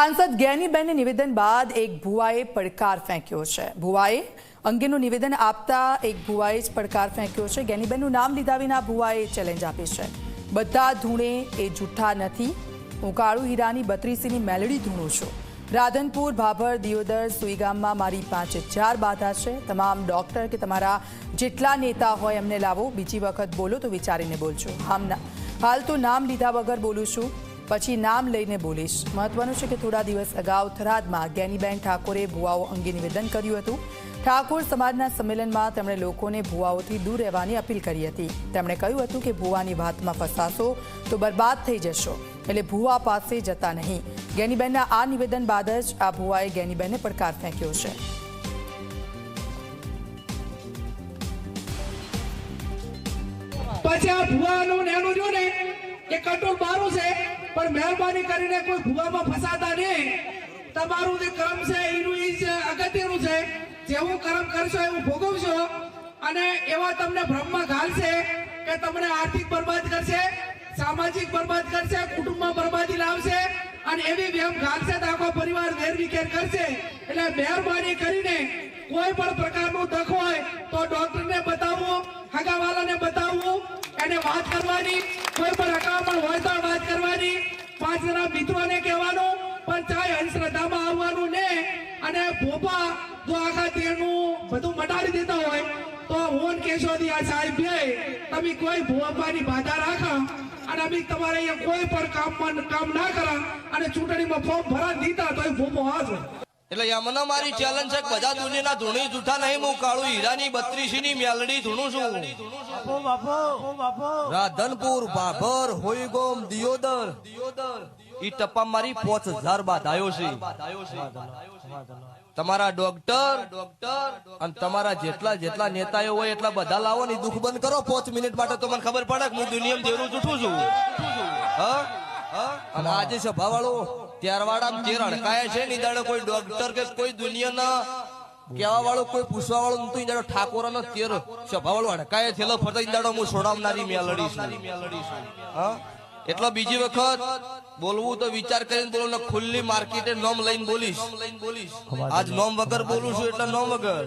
सांसद ज्ञानीबेन निवेदन बाद एक भुवाए પડકાર ફેંક્યો છે। ભુવાએ અંગેનું નિવેદન આપતા એક ભુવાએ જ પડકાર ફેંક્યો છે। જ્ઞાનીબેનનું નામ લીધા વિના ભુવાએ ચેલેન્જ આપી છે। બધા ધૂણે એ જૂઠા નથી, હું કાળુ હીરાની 32ની મેલડી ધૂણું છું। રાધનપુર, ભાભર, દિયોદર, સુઈગામમાં મારી 5000 બાધા છે। તમામ ડોક્ટર કે તમારા જેટલા નેતા હોય એમને લાવો, બીજી વખત બોલો તો વિચારીને બોલજો। હાલ તો નામ લીધા વગર બોલું છું, પછી નામ લઈને બોલીશ। મહત્વનું છે કે થોડા દિવસ અગાઉ થરાદમાં જ્ઞાનીબેન ઠાકોરે ભુવાઓ અંગે નિવેદન કર્યું હતું। ઠાકોર સમાજના સંમેલનમાં તેમણે લોકોને ભુવાઓથી દૂર રહેવાની અપીલ કરી હતી। તેમણે કહ્યું હતું કે ભુવાની વાતમાં ફસાશો તો બરબાદ થઈ જશો, એટલે ભુવા પાસે જતા નહીં। જ્ઞાનીબેનના આ નિવેદન બાદ જ આ ભુવાએ જ્ઞાનીબેનને પડકાર ફેંક્યો છે। પછી આ ભુવાનું નેનું જો ને એ કટોળ બારું છે, પણ મહેરબાની કરીને કોઈ ભુવામાં ફસાતા નહીં। તમારું જે કર્મ છે એનું ઈ જ અગત્યનું છે। જેવું કર્મ કરશો એવું ભોગવશો, અને એવા તમને ભ્રમમાં ઘાલશે કે તમને આર્થિક બરબાદ કરશે, સામાજિક બરબાદ કરશે, કુટુંબમાં બરબાદી લાવશે, અને એવી વેમ ઘાલશે તો આખો પરિવાર વેરવિખેર કરશે। એટલે મહેરબાની કરીને કોઈ પણ પ્રકારનું દખ હોય તો ડોક્ટરને બતાવવું, હગાવાલાને બતાવવું, એને વાત કરવાની। કોઈ પણ હકામણ હોય તો વાત કરવાની। 5 જણા મિત્રોને કહેવાનું, પણ ચાહે અંધશ્રદ્ધામાં આવવાનું ને। અને ભોપા જો આખા તેનું બધું મટાડી દેતા હોય તો હું કેશોદી આ સાહેબ બે તમે કોઈ ભોપાની બાધા રાખો, અને અમે તમારે અહીંયા કોઈ પણ કામ ના કરા, અને ચૂંટણીમાં ફોર્મ ભરા દીધા તો ભોપો હાજો। એટલે યમના મારી ચેલેન્જ છે, બધા દુનિયાના ધૂણી જૂઠા નહીં, હું કાળુ હીરાની 32ની મેલડી ધૂણું છું। રાધનપુર, ભાભર, હોઈગોમ, દિયોદર ઈ ટપ્પા મારી 5000 બાધાયો છે। તમારા ડોક્ટર અને તમારા જેટલા નેતાઓ હોય એટલા બધા લાવો ને દુઃખ બંધ કરો 5 મિનિટ માટે, તો મને ખબર પડે કે હું દુનિયામાં દેરું જૂઠું છું। અને આજે સભાવાળો ત્યારવાડા તેર અડકાય છે ની દાડો કોઈ ડોક્ટર કે કોઈ દુનિયાના કેવા વાળો કોઈ પૂછવા વાળો નતું। દાડો ઠાકોરના તેર સભાવાળો અડકાય થયેલો ફરતા દાડો હું છોડાવનારી મેલડી છું। એટલે બીજી વખત બોલવું તો વિચાર કરીને બોલો ને, ખુલ્લી માર્કેટે નોમ લઈને બોલીશ। આજ નોમ વગર બોલું છું એટલે નોમ વગર।